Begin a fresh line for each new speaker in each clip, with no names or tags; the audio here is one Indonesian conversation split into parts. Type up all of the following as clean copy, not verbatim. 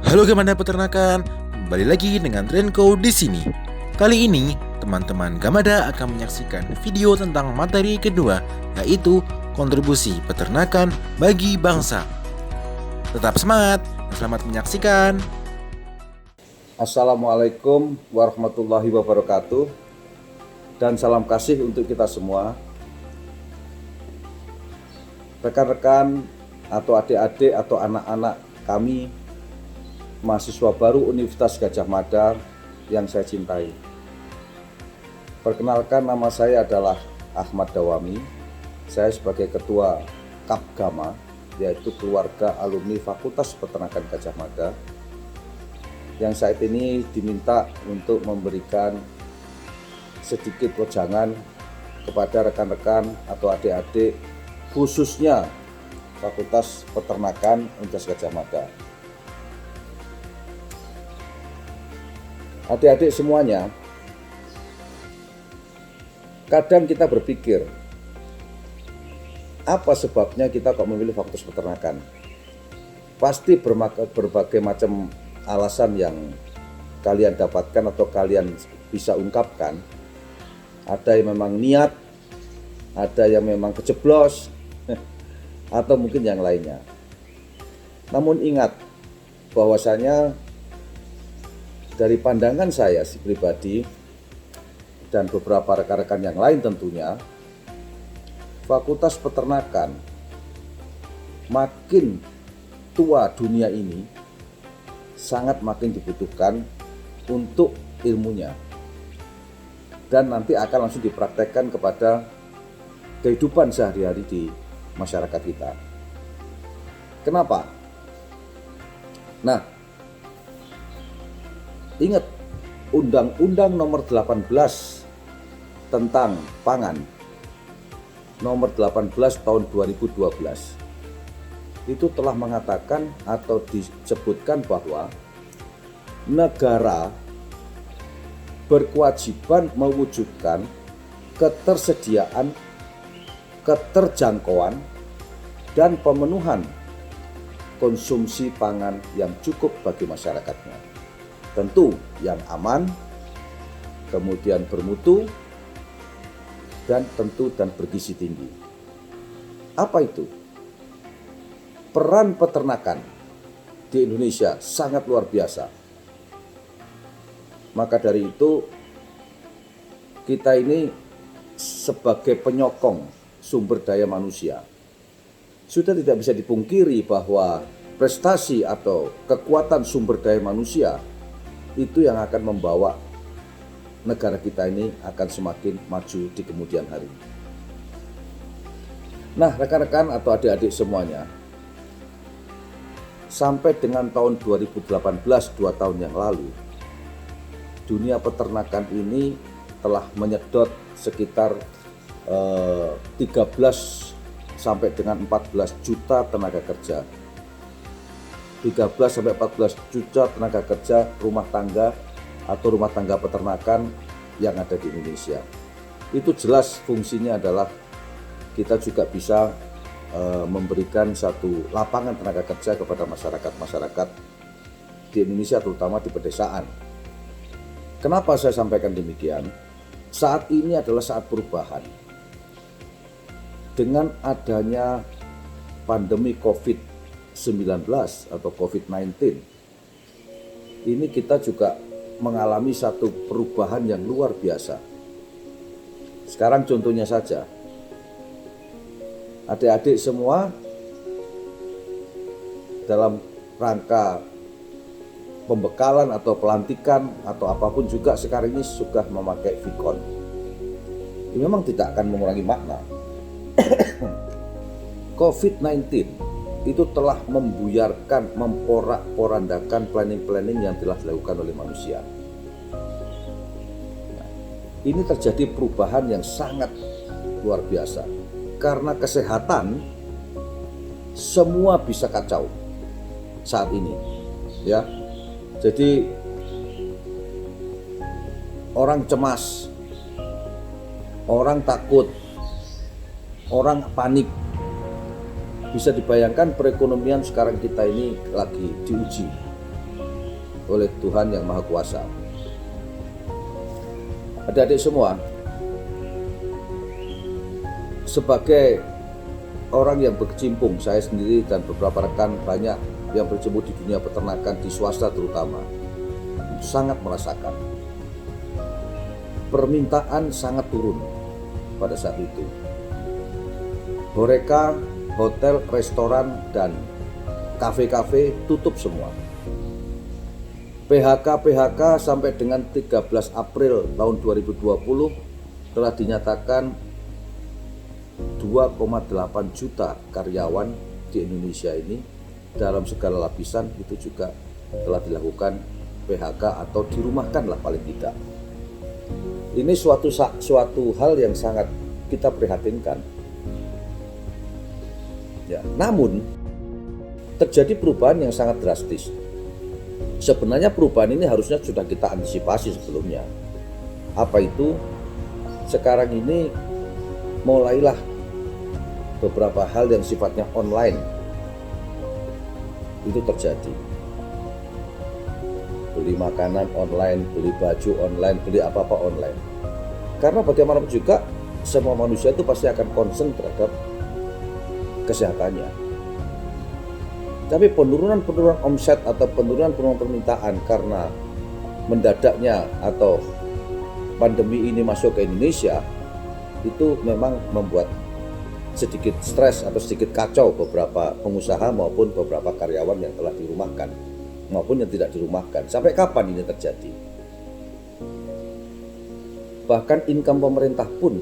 Halo Gamada Peternakan, kembali lagi dengan Renko di sini. Kali ini, teman-teman Gamada akan menyaksikan video tentang materi kedua, yaitu kontribusi peternakan bagi bangsa. Tetap semangat dan selamat menyaksikan.
Assalamualaikum warahmatullahi wabarakatuh, dan salam kasih untuk kita semua. Rekan-rekan atau adik-adik atau anak-anak kami, mahasiswa baru Universitas Gadjah Mada yang saya cintai. Perkenalkan, nama saya adalah Ahmad Dawami. Saya sebagai Ketua Kapgama, yaitu Keluarga Alumni Fakultas Peternakan Gadjah Mada, yang saat ini diminta untuk memberikan sedikit wejangan kepada rekan-rekan atau adik-adik, khususnya Fakultas Peternakan Universitas Gadjah Mada. Adik-adik semuanya, kadang kita berpikir, apa sebabnya kita kok memilih Fakultas Peternakan? Pasti berbagai macam alasan yang kalian dapatkan atau kalian bisa ungkapkan. Ada yang memang niat, ada yang memang kejeblos, atau mungkin yang lainnya. Namun ingat bahwasanya dari pandangan saya pribadi dan beberapa rekan-rekan yang lain tentunya, Fakultas Peternakan makin tua dunia ini sangat makin dibutuhkan untuk ilmunya, dan nanti akan langsung dipraktekkan kepada kehidupan sehari-hari di masyarakat kita. Kenapa? Nah, ingat Undang-Undang nomor 18 tentang pangan, nomor 18 tahun 2012, itu telah mengatakan atau disebutkan bahwa negara berkewajiban mewujudkan ketersediaan, keterjangkauan, dan pemenuhan konsumsi pangan yang cukup bagi masyarakatnya. Tentu yang aman, kemudian bermutu, dan tentu dan bergizi tinggi. Apa itu? Peran peternakan di Indonesia sangat luar biasa. Maka dari itu, kita ini sebagai penyokong sumber daya manusia, sudah tidak bisa dipungkiri bahwa prestasi atau kekuatan sumber daya manusia itu yang akan membawa negara kita ini akan semakin maju di kemudian hari. Nah, rekan-rekan atau adik-adik semuanya, sampai dengan tahun 2018, 2 tahun yang lalu, dunia peternakan ini telah menyedot sekitar 13 sampai dengan 14 juta tenaga kerja. 13 sampai 14 juta tenaga kerja rumah tangga atau rumah tangga peternakan yang ada di Indonesia. Itu jelas fungsinya adalah kita juga bisa memberikan satu lapangan tenaga kerja kepada masyarakat di Indonesia, terutama di pedesaan. Kenapa saya sampaikan demikian? Saat ini adalah saat perubahan. Dengan adanya pandemi COVID-19 atau COVID-19, ini kita juga mengalami satu perubahan yang luar biasa. Sekarang contohnya saja, adik-adik semua dalam rangka pembekalan atau pelantikan atau apapun juga sekarang ini sudah memakai Vicon. Ini memang tidak akan mengurangi makna. COVID-19 itu telah membuyarkan, memporak-porandakan planning-planning yang telah dilakukan oleh manusia. Ini terjadi perubahan yang sangat luar biasa. Karena kesehatan, semua bisa kacau saat ini, ya. Jadi orang cemas, orang takut, orang panik. Bisa dibayangkan perekonomian sekarang kita ini lagi diuji. oleh Tuhan Yang Maha Kuasa. Adik-adik semua, sebagai orang yang berkecimpung, saya sendiri dan beberapa rekan banyak yang berkecimpung di dunia peternakan, di swasta terutama, sangat merasakan permintaan sangat turun pada saat itu. Horeca, hotel, restoran, dan kafe-kafe tutup semua. PHK sampai dengan 13 April tahun 2020 telah dinyatakan 2,8 juta karyawan di Indonesia ini dalam segala lapisan itu juga telah dilakukan PHK atau dirumahkan lah paling tidak. Ini suatu hal yang sangat kita prihatinkan. Ya, namun terjadi perubahan yang sangat drastis. Sebenarnya perubahan ini harusnya sudah kita antisipasi sebelumnya. Apa itu? Sekarang ini mulailah beberapa hal yang sifatnya online itu terjadi. Beli makanan online, beli baju online, beli apa-apa online. Karena bagaimanapun juga semua manusia itu pasti akan concern terhadap kesehatannya. Tapi penurunan omset atau penurunan permintaan karena mendadaknya atau pandemi ini masuk ke Indonesia itu memang membuat sedikit stres atau sedikit kacau beberapa pengusaha maupun beberapa karyawan yang telah dirumahkan maupun yang tidak dirumahkan. Sampai kapan ini terjadi? Bahkan income pemerintah pun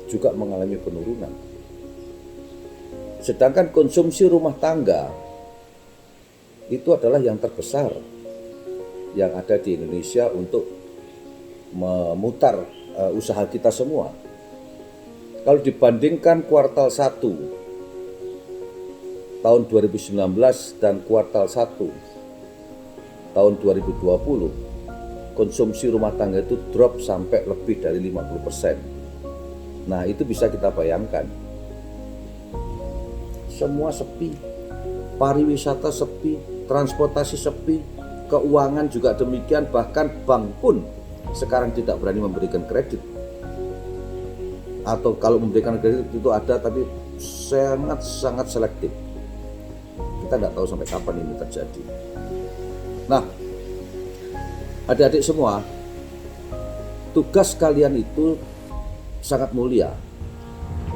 juga mengalami penurunan. Sedangkan konsumsi rumah tangga itu adalah yang terbesar yang ada di Indonesia untuk memutar usaha kita semua. Kalau dibandingkan kuartal 1 tahun 2019 dan kuartal 1 tahun 2020, konsumsi rumah tangga itu drop sampai lebih dari 50%. Nah, itu bisa kita bayangkan. Semua sepi, pariwisata sepi, transportasi sepi, keuangan juga demikian, bahkan bank pun sekarang tidak berani memberikan kredit. Atau kalau memberikan kredit itu ada, tapi sangat selektif. Kita tidak tahu sampai kapan ini terjadi. Nah, adik-adik semua, tugas kalian itu sangat mulia,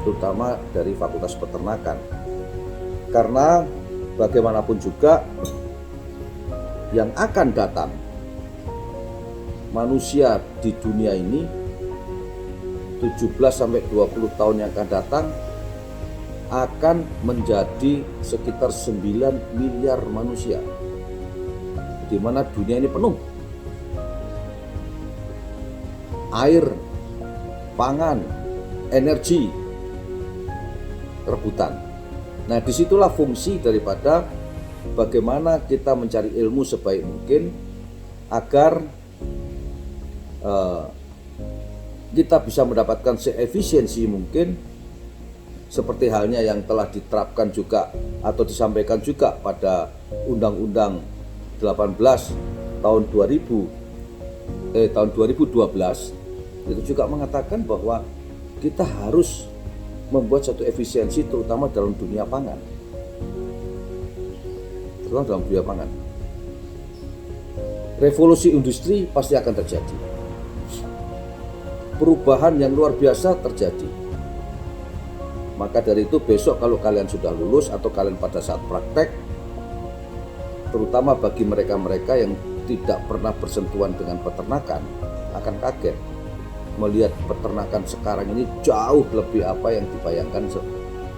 terutama dari Fakultas Peternakan. Karena bagaimanapun juga yang akan datang, manusia di dunia ini 17-20 tahun yang akan datang akan menjadi sekitar 9 miliar manusia, di mana dunia ini penuh air, pangan, energi, rebutan. Nah, disitulah fungsi daripada bagaimana kita mencari ilmu sebaik mungkin agar kita bisa mendapatkan seefisiensi mungkin, seperti halnya yang telah diterapkan juga atau disampaikan juga pada Undang-Undang 18 tahun 2012 itu juga mengatakan bahwa kita harus membuat satu efisiensi terutama dalam dunia pangan. Revolusi industri pasti akan terjadi. Perubahan yang luar biasa terjadi. Maka dari itu besok kalau kalian sudah lulus atau kalian pada saat praktek, terutama bagi mereka-mereka yang tidak pernah bersentuhan dengan peternakan, akan kaget melihat peternakan sekarang ini jauh lebih apa yang dibayangkan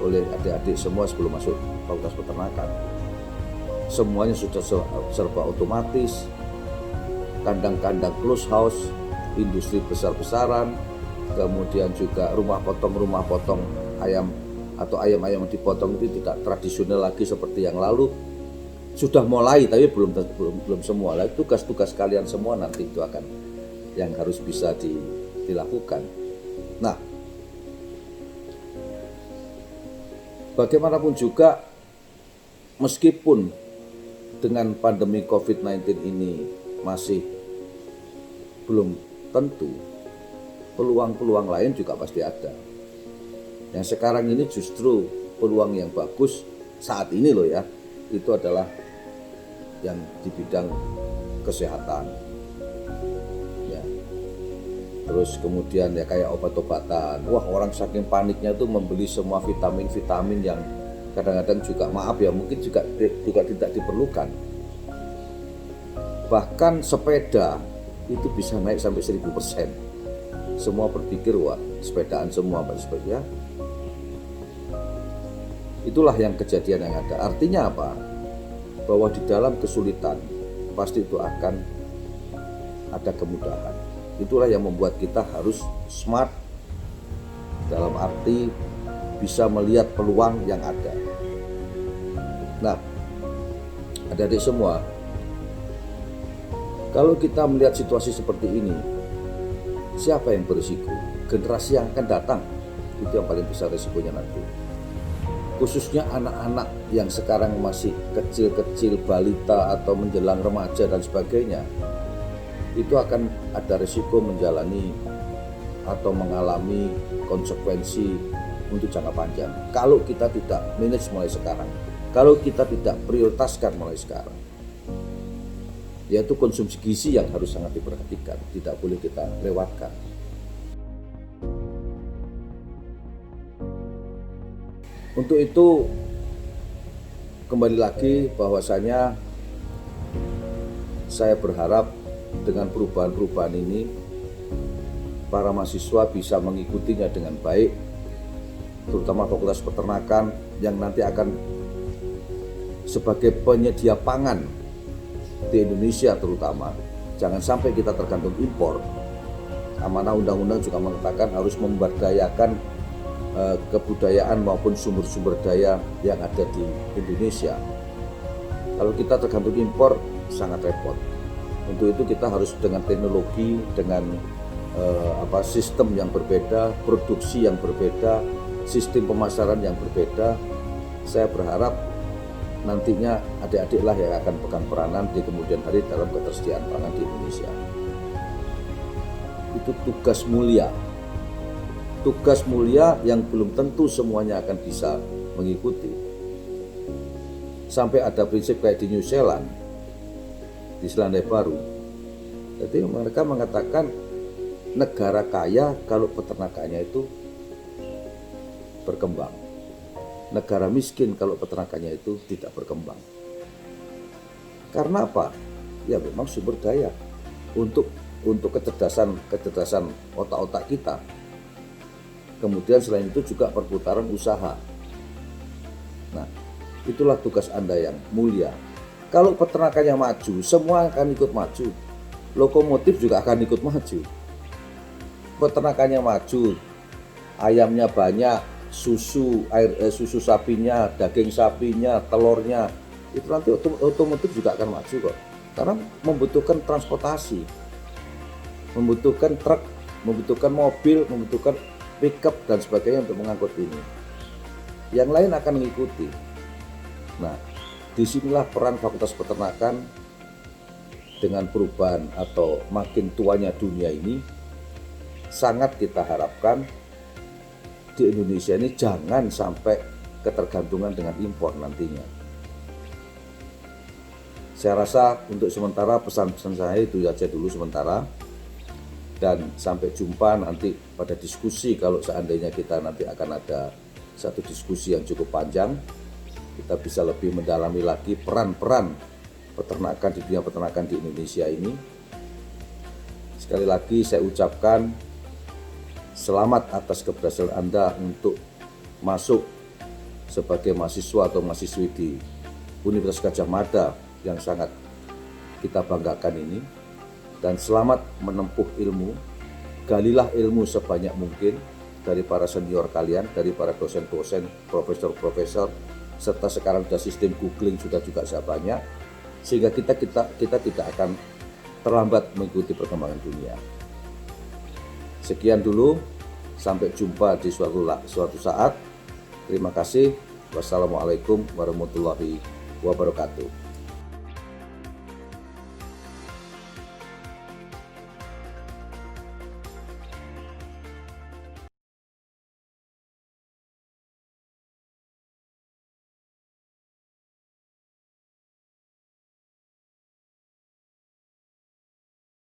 oleh adik-adik semua sebelum masuk Fakultas Peternakan. Semuanya sudah serba otomatis, kandang-kandang close house, industri besar-besaran, kemudian juga rumah potong ayam atau ayam-ayam yang dipotong itu tidak tradisional lagi seperti yang lalu. Sudah mulai tapi belum semua. Lah tugas-tugas kalian semua nanti itu akan yang harus bisa dilakukan. Nah, bagaimanapun juga meskipun dengan pandemi COVID-19 ini masih belum tentu, peluang-peluang lain juga pasti ada. Yang sekarang ini justru peluang yang bagus saat ini loh ya, itu adalah yang di bidang kesehatan ya. Terus kemudian ya kayak obat-obatan, wah orang saking paniknya tuh membeli semua vitamin-vitamin yang kadang-kadang juga maaf ya mungkin juga tidak diperlukan. Bahkan sepeda itu bisa naik sampai 1000%. Semua berpikir wah sepedaan semua sepeda. Itulah yang kejadian yang ada. Artinya apa? Bahwa di dalam kesulitan pasti itu akan ada kemudahan. Itulah yang membuat kita harus smart dalam arti bisa melihat peluang yang ada. Nah, adik-adik semua, kalau kita melihat situasi seperti ini, siapa yang berisiko? Generasi yang akan datang, itu yang paling besar risikonya nanti. Khususnya anak-anak yang sekarang masih kecil-kecil, balita atau menjelang remaja dan sebagainya, itu akan ada risiko menjalani atau mengalami konsekuensi untuk jangka panjang. Kalau kita tidak manage mulai sekarang, kalau kita tidak prioritaskan mulai sekarang, yaitu konsumsi gizi yang harus sangat diperhatikan, tidak boleh kita lewatkan. Untuk itu kembali lagi bahwasanya saya berharap dengan perubahan-perubahan ini para mahasiswa bisa mengikutinya dengan baik, terutama Fakultas Peternakan yang nanti akan sebagai penyedia pangan di Indonesia terutama. Jangan sampai kita tergantung impor. Amanah undang-undang juga mengatakan harus memberdayakan kebudayaan maupun sumber-sumber daya yang ada di Indonesia. Kalau kita tergantung impor sangat repot. Untuk itu kita harus dengan teknologi, dengan sistem yang berbeda, produksi yang berbeda, sistem pemasaran yang berbeda. Saya berharap nantinya adik-adiklah yang akan pegang peranan di kemudian hari dalam ketersediaan pangan di Indonesia. Itu tugas mulia. Tugas mulia yang belum tentu semuanya akan bisa mengikuti. Sampai ada prinsip kayak di New Zealand, di Selandia Baru. Jadi mereka mengatakan negara kaya kalau peternakannya itu berkembang. Negara miskin kalau peternakannya itu tidak berkembang. Karena apa? Ya memang sumber daya untuk kecerdasan otak-otak kita. Kemudian selain itu juga perputaran usaha. Nah, itulah tugas Anda yang mulia. Kalau peternakannya maju, semua akan ikut maju. Lokomotif juga akan ikut maju. Peternakannya maju, ayamnya banyak, susu sapinya, daging sapinya, telurnya, itu nanti otomotif juga akan maju kok. Karena membutuhkan transportasi, membutuhkan truk, membutuhkan mobil, membutuhkan pickup dan sebagainya untuk mengangkut ini. Yang lain akan mengikuti. Nah, disinilah peran Fakultas Peternakan dengan perubahan atau makin tuanya dunia ini sangat kita harapkan di Indonesia ini jangan sampai ketergantungan dengan impor nantinya. Saya rasa untuk sementara pesan-pesan saya itu saja dulu sementara. Dan sampai jumpa nanti pada diskusi kalau seandainya kita nanti akan ada satu diskusi yang cukup panjang. Kita bisa lebih mendalami lagi peran-peran peternakan di dunia peternakan di Indonesia ini. Sekali lagi saya ucapkan selamat atas keberhasilan Anda untuk masuk sebagai mahasiswa atau mahasiswi di Universitas Gadjah Mada yang sangat kita banggakan ini. Dan selamat menempuh ilmu, galilah ilmu sebanyak mungkin dari para senior kalian, dari para dosen-dosen, profesor-profesor, serta sekarang sudah sistem googling sudah juga banyak, sehingga kita tidak akan terlambat mengikuti perkembangan dunia. Sekian dulu, sampai jumpa di suatu saat. Terima kasih. Wassalamualaikum warahmatullahi wabarakatuh.